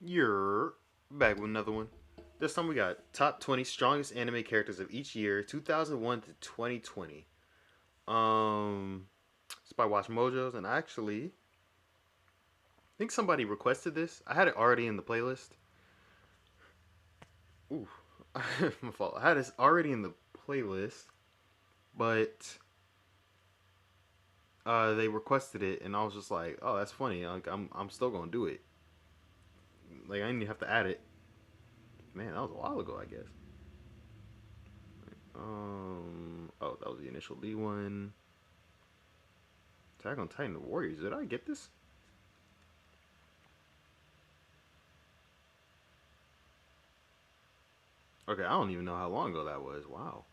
You're back with another one. This time we got top 20 strongest anime characters of each year, 2001 to 2020. It's by Watch Mojos, and I actually think somebody requested this. I had it already in the playlist. Ooh, my fault. I had it already in the playlist, but they requested it, and I was just like, oh, that's funny. Like, I'm still gonna do it. Like, I didn't even have to add it. Man, that was a while ago, I guess. Oh, that was the initial D one. Attack on Titan the Warriors. Did I get this? Okay, I don't even know how long ago that was. Wow.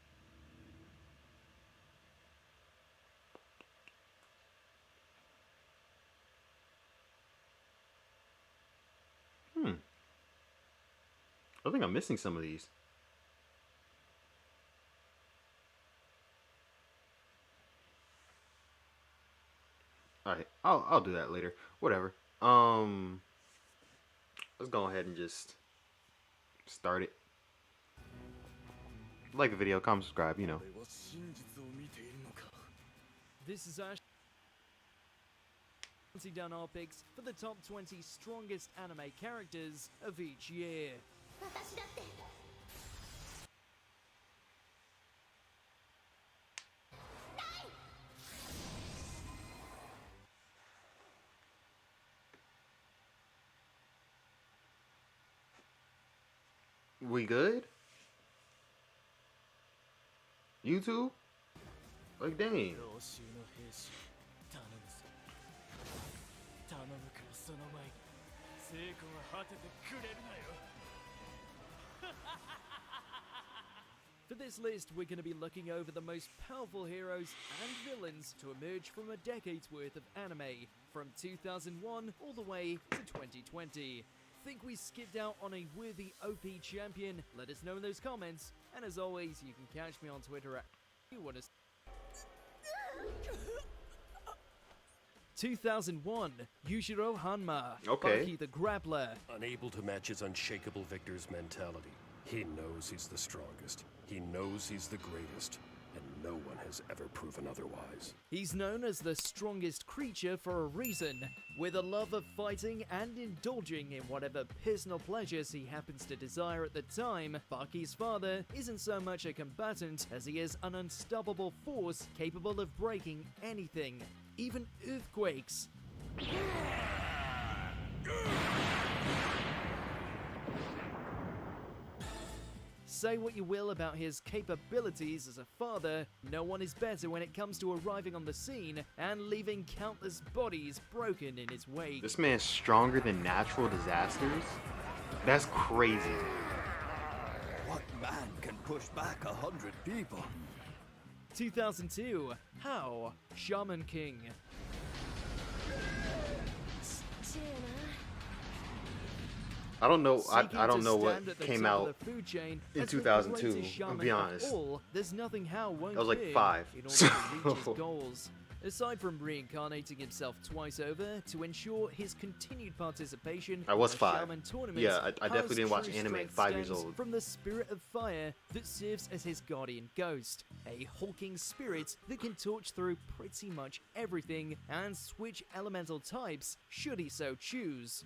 Hmm. I think I'm missing some of these. All right, I'll do that later. Whatever. Let's go ahead and just start it. Like the video, comment, subscribe. You know. This is our counting down our picks for the top 20 strongest anime characters of each year. We good? YouTube? Like, dang. For this list, we're going to be looking over the most powerful heroes and villains to emerge from a decade's worth of anime, from 2001 all the way to 2020. Think we skipped out on a worthy OP champion? Let us know in those comments. And as always, you can catch me on Twitter at 2001, Yujiro Hanma, Okay. Baki the Grappler. Unable to match his unshakable victor's mentality. He knows he's the strongest. He knows he's the greatest. And no one has ever proven otherwise. He's known as the strongest creature for a reason, with a love of fighting and indulging in whatever personal pleasures he happens to desire at the time. Baki's father isn't so much a combatant as he is an unstoppable force capable of breaking anything, even earthquakes. Say what you will about his capabilities as a father, no one is better when it comes to arriving on the scene and leaving countless bodies broken in his wake. This man's stronger than natural disasters? That's crazy. What man can push back 100 people? 2002, How? Shaman King. I don't know. I Seeking don't to know stand what at the came top of out the food chain in as the 2002, greatest I'll shaman be of honest. all, there's nothing How won't I was like do 5, in order so- to reach his goals. Aside from reincarnating himself twice over to ensure his continued participation I was in the 5. Shaman tournaments, Yeah, I definitely Hao's didn't watch true anime at strength 5 years stems old. from the spirit of fire that serves as his guardian ghost, a hulking spirit that can torch through pretty much everything and switch elemental types should he so choose.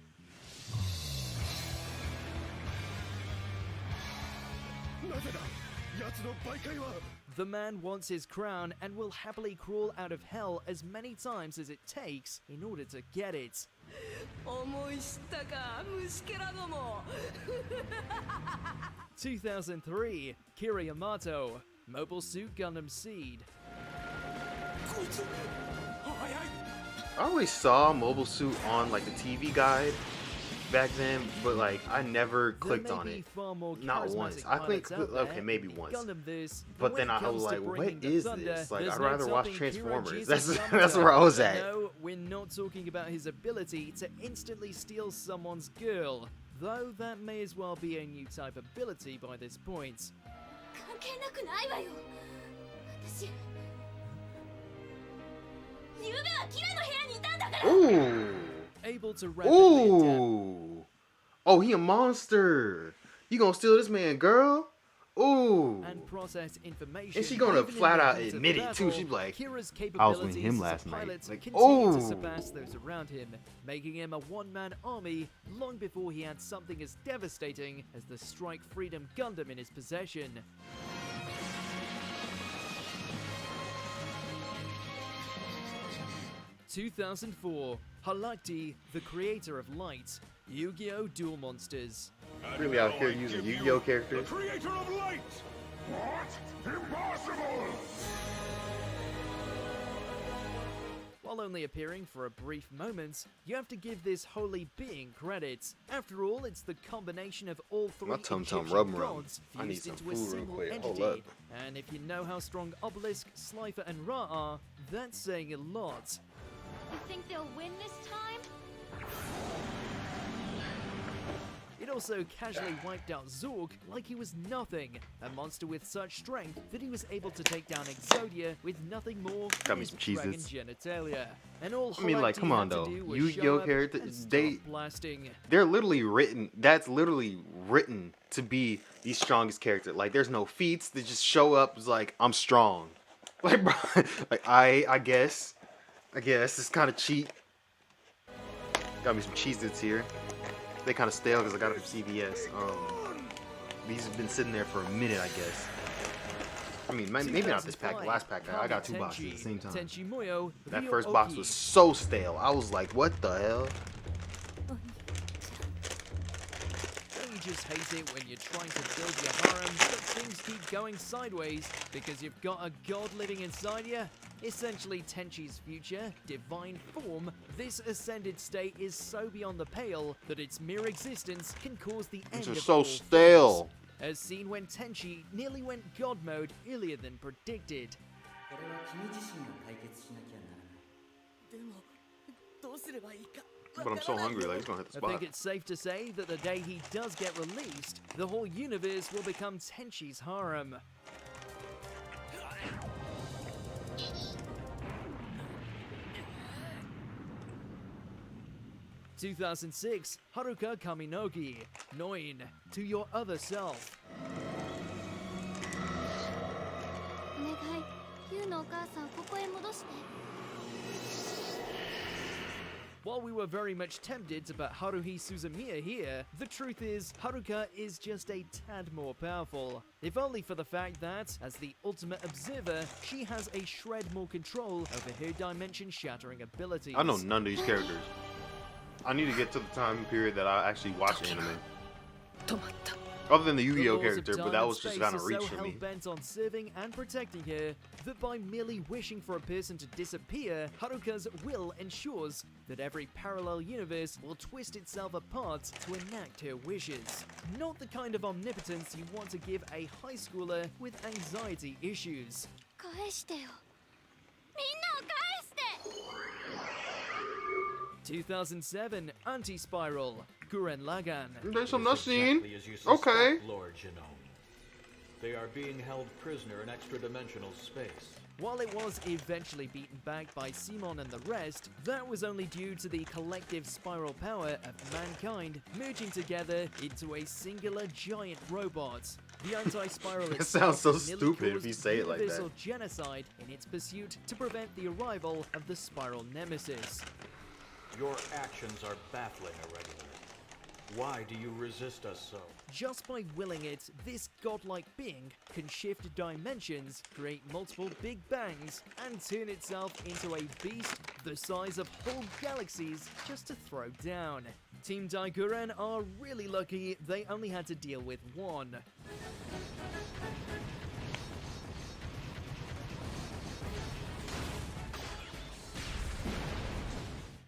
The man wants his crown and will happily crawl out of hell as many times as it takes in order to get it. 思い知ったか虫けらども 2003, Kira Yamato, Mobile Suit Gundam Seed. I always saw Mobile Suit on like the TV guide back then, but like I never clicked on it. Not once. I think okay, maybe once. But then I was like, what is this? Like, I'd rather watch Transformers. That's where I was at. No, we're not talking about his ability to instantly steal someone's girl, though that may as well be a new type ability by this point. 関係なくないわよ私ゆうべはキラの部屋にいたんだから Ooh. Able to rapidly adapt. Ooh. Oh, he a monster. You gonna steal this man, girl? Ooh. And process information. And she gonna even in flat the out heat of admit it too. battle, She's like, Kira's I was with capabilities him as a last night. pilot Like, continue to oh. surpass those around him, making him a one-man army long before he had something as devastating as the Strike Freedom Gundam in his possession. (2004), Halakti, the creator of Light, Yu-Gi-Oh! Duel Monsters. Really out here using Yu-Gi-Oh characters. The creator of light! What? Impossible! While only appearing for a brief moment, you have to give this holy being credit. After all, it's the combination of all three My tum-tum Egyptian rubbing. gods I need fused some into a food real single quick. Hold entity. up. And if you know how strong Obelisk, Slifer, and Ra are, that's saying a lot. You think they'll win this time? It also casually wiped out Zorg like he was nothing, a monster with such strength that he was able to take down Exodia with nothing more Got than me his some dragon Cheez-Its. genitalia. And all I mean, like, Halakti come on, had to though. do was Yu-Gi-Oh show up characters, and start they- blasting. They're literally written. That's literally written to be the strongest character. Like, there's no feats. They just show up. It's like, I'm strong. Like, bro, like I guess it's kind of cheap. Got me some Cheez-Its here. They kind of stale because I got it from CVS. These have been sitting there for a minute, I guess. I mean, maybe not this pack. The last pack, I got 2 boxes at the same time. Tenchi Muyo, That Ryo first box Oki. was so stale. I was like, what the hell? Don't you just hate it when you're trying to build your harem, but things keep going sideways because you've got a god living inside you? Essentially Tenchi's future, divine form, this ascended state is so beyond the pale that its mere existence can cause the end These are of so all stale. things, as seen when Tenchi nearly went god mode earlier than predicted. これは君自身が解決しなきゃならない。でもどうすればいいか But I'm so hungry, like, he's gonna hit the I spot. think it's safe to say that the day he does get released, the whole universe will become Tenchi's harem. (2006) Haruka Kaminogi, Noin, to your other self. お願い、ユウのお母さんここへ戻して。 While we were very much tempted to put Haruhi Suzumiya here, the truth is, Haruka is just a tad more powerful. If only for the fact that, as the ultimate observer, she has a shred more control over her dimension-shattering abilities. I know none of these characters. I need to get to the time period that I actually watch anime. 止まった Other than the The Yu-Gi-Oh laws of character, time but that and was just space kind are of reach so for me. hell-bent on serving and protecting her that by merely wishing for a person to disappear, Haruka's will ensures that every parallel universe will twist itself apart to enact her wishes. Not the kind of omnipotence you want to give a high schooler with anxiety issues. 返してよ。みんなを返して。 2007 Anti-Spiral, Guren Lagann. There's some not seen. Exactly as you suspect, Okay. Lord Genome. They are being held prisoner in extra-dimensional space. While it was eventually beaten back by Simon and the rest, that was only due to the collective spiral power of mankind merging together into a singular giant robot. The anti-spiral It itself sounds so nearly stupid if caused you say it like that. universal genocide in its pursuit to prevent the arrival of the spiral nemesis. Your actions are baffling, Irregular. Why do you resist us so? Just by willing it, this godlike being can shift dimensions, create multiple big bangs, and turn itself into a beast the size of whole galaxies just to throw down. Team Daiguren are really lucky they only had to deal with one.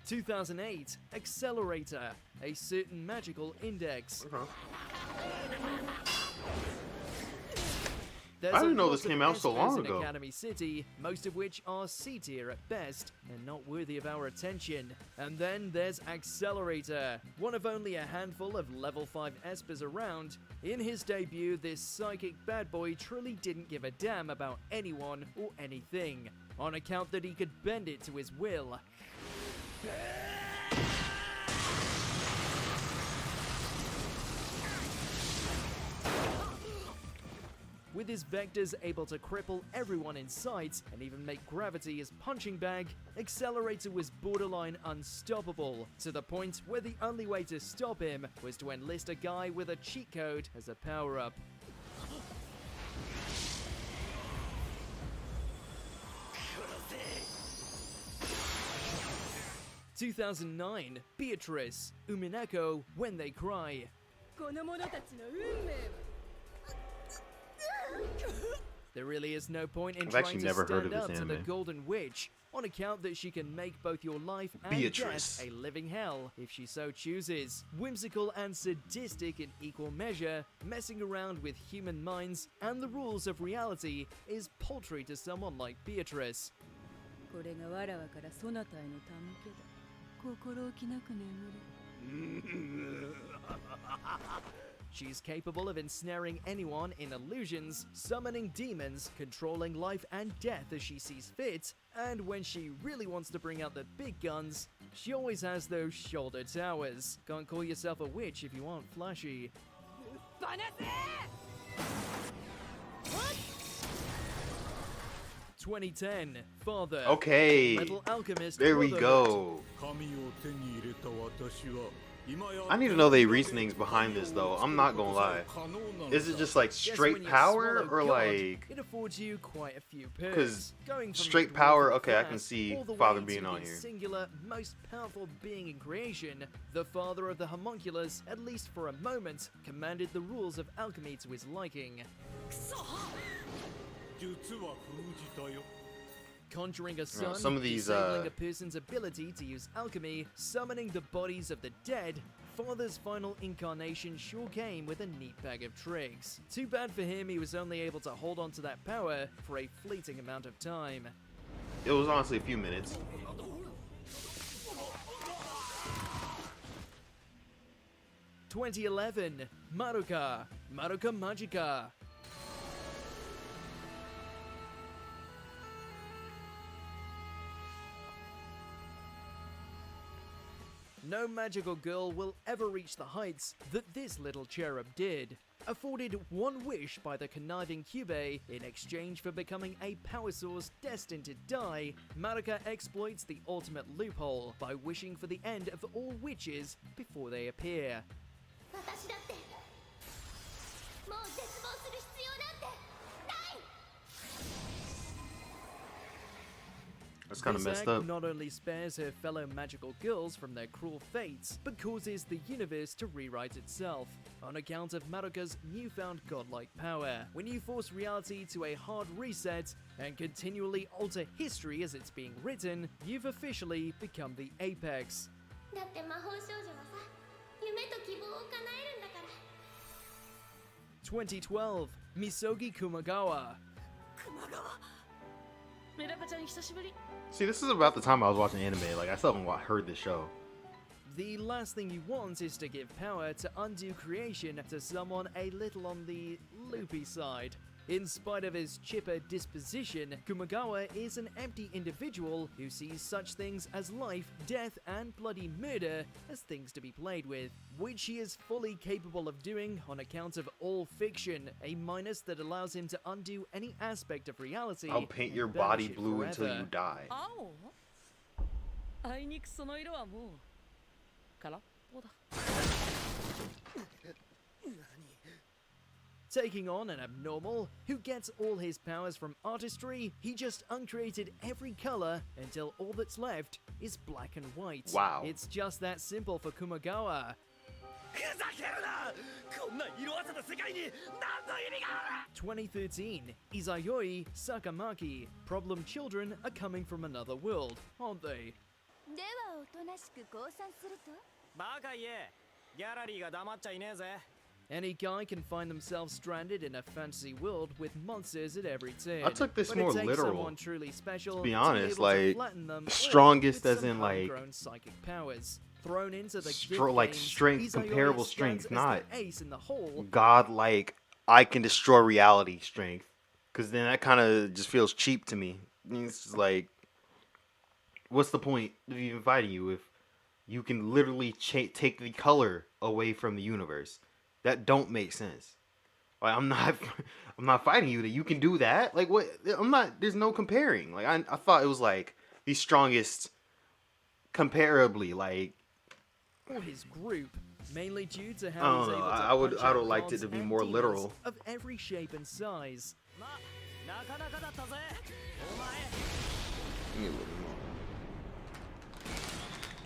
(2008) Accelerator, a certain magical index. There's I didn't a know lot this of came out so espers long in ago. Academy City, most of which are C tier at best and not worthy of our attention. And then there's Accelerator, one of only a handful of level 5 espers around. In his debut, this psychic bad boy truly didn't give a damn about anyone or anything, on account that he could bend it to his will. with his vectors able to cripple everyone in sight and even make gravity his punching bag, Accelerator was borderline unstoppable, to the point where the only way to stop him was to enlist a guy with a cheat code as a power-up. 2009, Beatrice, Umineko, When They Cry. この者たちの運命は There really is no point in I've trying actually to never heard stand of up this to the anime. Golden Witch, on account that she can make both your life and Beatrice. death a living hell if she so chooses. Whimsical and sadistic in equal measure, messing around with human minds and the rules of reality is paltry to someone like Beatrice. これがわらわからそなたへの手向けだ。心置きなく眠れ。 She's capable of ensnaring anyone in illusions, summoning demons, controlling life and death as she sees fit, and when she really wants to bring out the big guns, she always has those shoulder towers. Can't call yourself a witch if you aren't flashy. 放せ 2010, Father. Okay. Metal Alchemist. There we Brotherhood. go. I need to know the reasonings behind this, though. I'm not gonna lie. Is it just like Guess straight when you power, swallow or God, like it affords you quite a few perks. 'Cause Going from straight the power, dwarven okay, I can class see all the Father way being to on the here. singular, most powerful being in creation, the father of the homunculus, at least for a moment, commanded the rules of alchemy to his liking. Conjuring a son, some of these, disabling a person's ability to use alchemy, summoning the bodies of the dead, Father's final incarnation sure came with a neat bag of tricks. Too bad for him he was only able to hold on to that power for a fleeting amount of time. It was honestly a few minutes. (2011) Madoka Magica. No magical girl will ever reach the heights that this little cherub did. Afforded one wish by the conniving Kyubey in exchange for becoming a power source destined to die, Madoka exploits the ultimate loophole by wishing for the end of all witches before they appear. 私だってもう絶望する必要なんてない That's kind of This messed act up. not only spares her fellow magical girls from their cruel fates, but causes the universe to rewrite itself, on account of Madoka's newfound godlike power. When you force reality to a hard reset and continually alter history as it's being written, you've officially become the apex. だって魔法少女はさ夢と希望を叶えるんだから 2012, Misogi Kumagawa. メダカちゃん久しぶり See, this is about the time I was watching anime. Like, I still haven't heard this show. The last thing you want is to give power to undo creation to someone a little on the loopy side. In spite of his chipper disposition, Kumagawa is an empty individual who sees such things as life, death, and bloody murder as things to be played with, which he is fully capable of doing on account of all fiction, a minus that allows him to undo any aspect of reality. I'll paint your and body banish it blue until forever. you die. 青あいにくその色はもう空っぽだ Taking on an abnormal who gets all his powers from artistry, he just uncreated every color until all that's left is black and white. Wow. It's just that simple for Kumagawa. ふざけるなこんな色あせた世界に何の意味がある 2013, Izayoi Sakamaki. Problem children are coming from another world, aren't they? ではおとなしく降参するとバカ言えギャラリーが黙っちゃいねえぜ Any guy can find themselves stranded in a fantasy world with monsters at every turn. I took this but more it takes literal. someone truly special To be to honest, be able to like, flatten them all strongest with as some in, like, homegrown psychic powers. Thrown into the like, games, strength, Izayoi comparable stands strength, as not the ace in the hole. God, like, I can destroy reality strength. Because then that kind of just feels cheap to me. It's just like, what's the point of even fighting you if you can literally take the color away from the universe? That don't make sense. Like I'm not I'm not fighting you that you can do that. Like what? I'm not. There's no comparing. Like I thought it was like the strongest comparably. Like or his group, mainly due to I how he's don't know. able to I would punch I would out have liked it gods to be and more demons literal. of every shape and size. まなかなかだったぜお前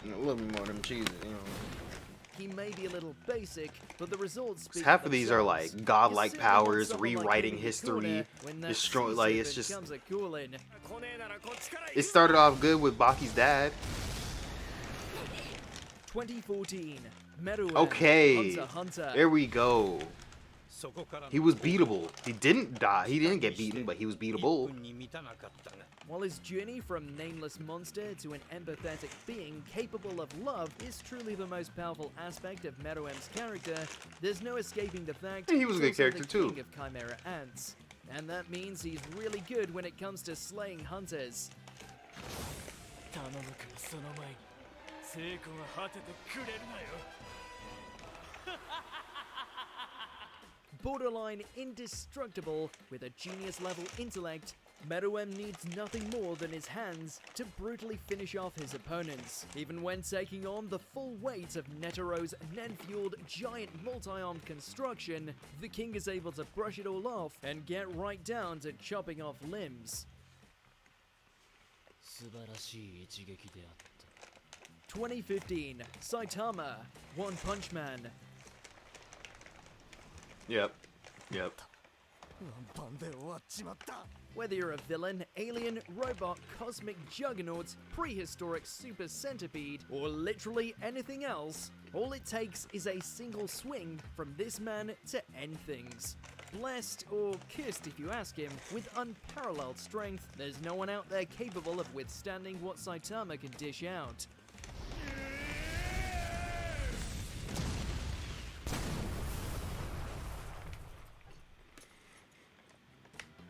Give me a little bit more of them cheeses, you know. He may be a little basic, but the results speak Half for of these are themselves. like godlike You certainly want powers, someone like rewriting him in your history, corner when that destroy. sea Like it's serpent just. becomes a cooling. 来ねえならこっちから行く It started off good with Baki's dad. 2014, Meruem, Okay, Hunter x Hunter. there we go. そこからの He was beatable. He didn't die. He didn't get beaten, but he was 1 beatable. 分に満たなかったが While his journey from nameless monster to an empathetic being capable of love is truly the most powerful aspect of Meruem's character, there's no escaping the fact And he was a good he's also character the too. king of Chimera ants. And that means he's really good when it comes to slaying hunters. 頼むからその前に成功が果ててくれるなよ Borderline indestructible with a genius level intellect, Meruem needs nothing more than his hands to brutally finish off his opponents. Even when taking on the full weight of Netero's Nen-fueled giant multi-armed construction, the king is able to brush it all off and get right down to chopping off limbs. 素晴らしい一撃であった 2015, Saitama, One Punch Man. Yep. Yep. ワンパンで終わっちまった Whether you're a villain, alien, robot, cosmic juggernaut, prehistoric super centipede, or literally anything else, all it takes is a single swing from this man to end things. Blessed, or cursed if you ask him, with unparalleled strength, there's no one out there capable of withstanding what Saitama can dish out.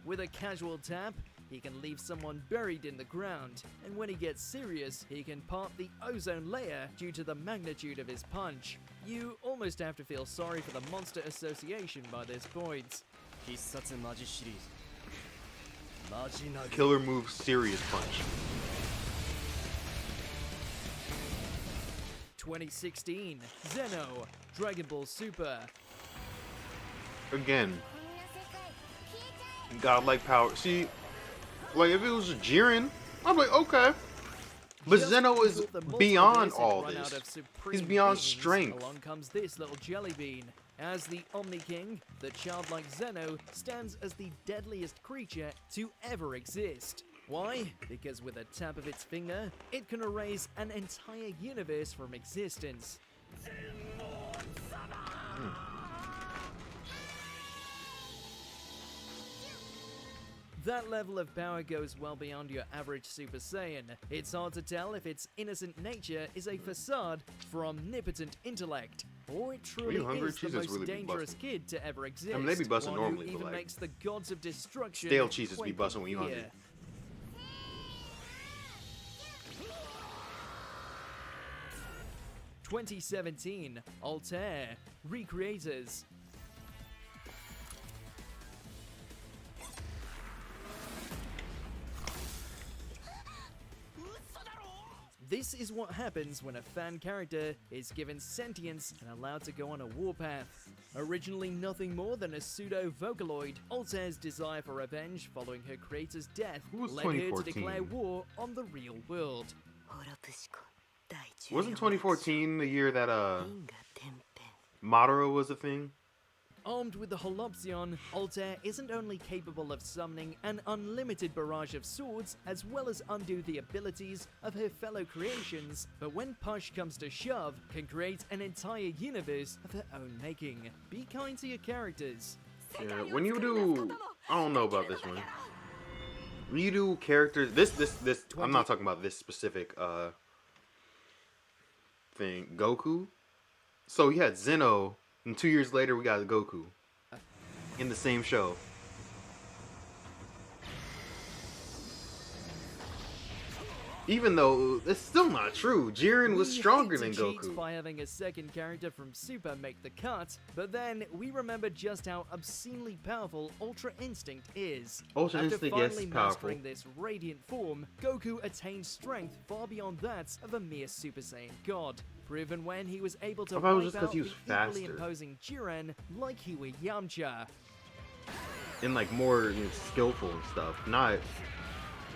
With a casual tap, he can leave someone buried in the ground, and when he gets serious, he can part the ozone layer due to the magnitude of his punch. You almost have to feel sorry for the Monster Association by this point. 必殺マジシリーズマジ投げ Killer move, serious punch. 2016, Zeno, Dragon Ball Super. Again, godlike power. See, like if it was a Jiren, I'm like okay. But Just Zeno is before the beyond multiverse had all run out this. of supreme He's beyond beings, strength. Along comes this little jelly bean. As the Omni King, the childlike Zeno stands as the deadliest creature to ever exist. Why? Because with a tap of its finger, it can erase an entire universe from existence. That level of power goes well beyond your average Super Saiyan. It's hard to tell if its innocent nature is a facade from omnipotent intellect, or it truly hungry? is the Jesus most really be dangerous busting. kid to ever exist. I mean, they be busting one normally, who but, even like, makes the gods of destruction stale cheeses be quake busting in when you hungry. fear. 2017, Altair, Recreators. This is what happens when a fan character is given sentience and allowed to go on a warpath. Originally nothing more than a pseudo-Vocaloid, Altair's desire for revenge following her creator's death Who was led her to 2014? declare war on the real world. Wasn't 2014 the year that Madara was a thing? Armed with the Holopsion, Altair isn't only capable of summoning an unlimited barrage of swords, as well as undo the abilities of her fellow creations, but when push comes to shove, can create an entire universe of her own making. Be kind to your characters. Yeah, when you do, I don't know about this one. When you do characters, this, I'm not talking about this specific thing. Goku. So you had Zeno, and 2 years later we got Goku in the same show. Even though it's still not true. Jiren was We stronger hate than to cheat Goku. by having a second character from Super make the cut, but then we remember just how obscenely powerful Ultra Instinct is. Ultra After Instinct, yes, finally is powerful. mastering this radiant form, Goku attained strength far beyond that of a mere Super Saiyan god, proven when he was able to I thought it was wipe just 'cause out he the was equally faster. imposing Jiren like he were Yamcha. And like more skillful and stuff, not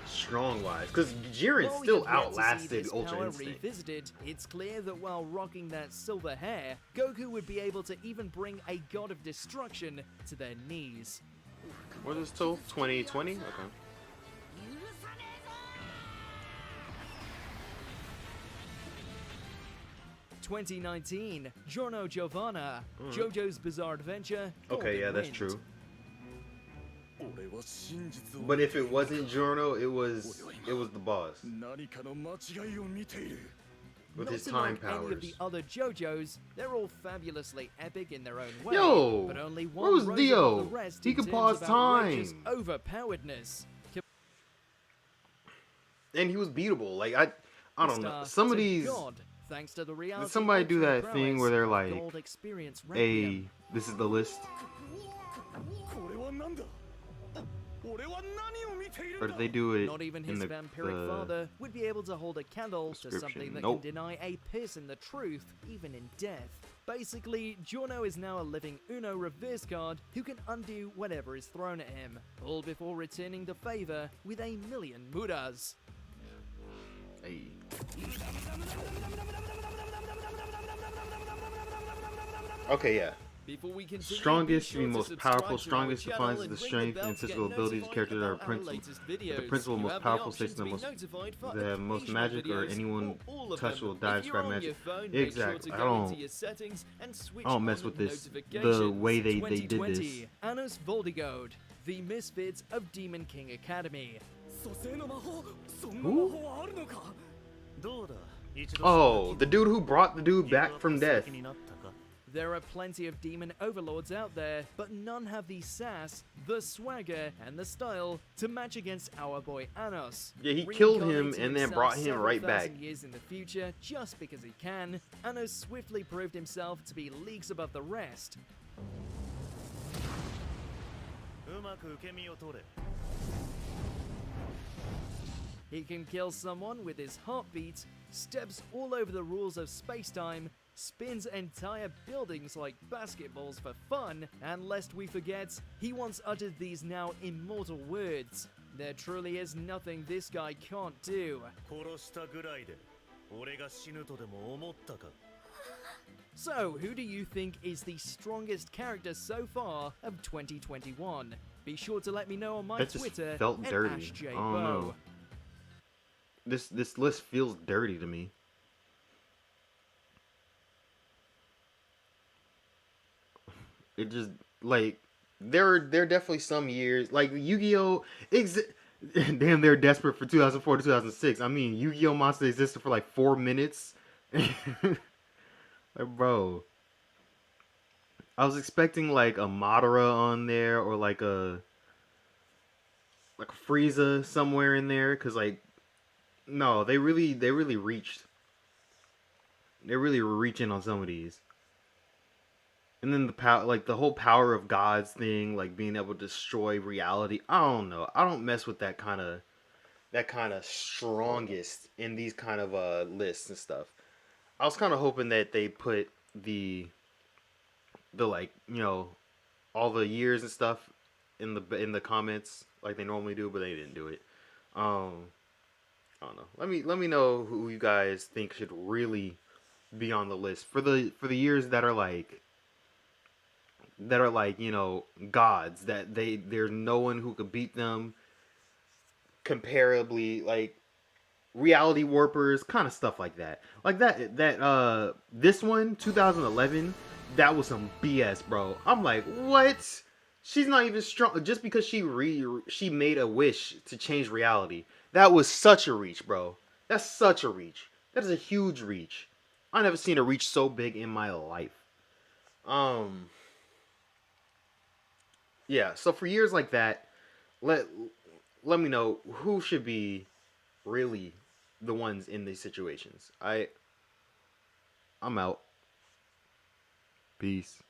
strong wise. Because Jiren While we still have yet to see outlasted this Ultra power Instinct. revisited, it's clear that while rocking that silver hair, Goku would be able to even bring a god of destruction to their knees. What is this till? 2020? Okay. 2019, Giorno Giovanna, JoJo's Bizarre Adventure. Okay, yeah, Golden that's Wind. true. But if it wasn't Giorno, it was the boss with Not his to time knock any of the powers. other JoJos, they're all fabulously epic in their own way. Yo, but only one where was rose Dio? above the rest He in could terms pause of outrageous time. overpoweredness. And he was beatable. Like I don't know. Star Some of to these. God, thanks to the reality Did somebody do altering that thing prowess where they're of like, Gold Experience Requiem. this is the list? Or did they do it Not even in his the vampiric father would be able to hold a candle to something description? that Nope. can deny a person the truth, even in death. Basically, Giorno is now a living Uno reverse card who can undo whatever is thrown at him, all before returning the favor with a million muras. Hey. Okay, yeah. Before we continue, Strongest be to be sure most subscribe powerful, to our strongest channel defines and the ring strength bell and to get physical abilities notified characters are about our principal. latest The videos. principal You most have the powerful option system, to be most notified for the most occasional magic or videos, anyone all of touch them. will die If you're by on magic. your phone, make Exactly. sure to I go don't into your settings and switch I don't mess on with this the notifications. way they did 2020, this. Anos Voldigode, the misfits of Demon King Academy. Who? Oh, the dude who brought the dude back from death. There are plenty of demon overlords out there, but none have the sass, the swagger, and the style to match against our boy Anos. Yeah, he killed him Reincarnating and then himself brought him several right back. thousand years in the future, just because he can, Anos swiftly proved himself to be leagues above the rest. He can kill someone with his heartbeat, steps all over the rules of space-time, spins entire buildings like basketballs for fun, and lest we forget, he once uttered these now immortal words: "There truly is nothing this guy can't do." So, who do you think is the strongest character so far of 2021? Be sure to let me know on my That just Twitter felt at dirty. AshJBo. I don't know. This list feels dirty to me. It just like there are definitely some years like Yu-Gi-Oh! Damn, they're desperate for 2004 to 2006. I mean, Yu-Gi-Oh! Monster existed for like 4 minutes. Like, bro, I was expecting like a Madara on there or like a Frieza somewhere in there, cause like no, they really reached. They really were reaching on some of these. And then the power, like the whole power of gods thing, like being able to destroy reality. I don't know. I don't mess with that kind of strongest in these kind of lists and stuff. I was kind of hoping that they put the like, you know, all the years and stuff in the comments like they normally do, but they didn't do it. I don't know. Let me know who you guys think should really be on the list for the years that are like, you know, gods, that there's no one who could beat them comparably, like reality warpers, kind of stuff like that. Like this one 2011, that was some BS, bro. I'm like, what? She's not even strong just because she made a wish to change reality. That was such a reach, bro. That's such a reach. That is a huge reach. I never seen a reach so big in my life. Yeah, so for years like that, let me know who should be really the ones in these situations. I'm out. Peace.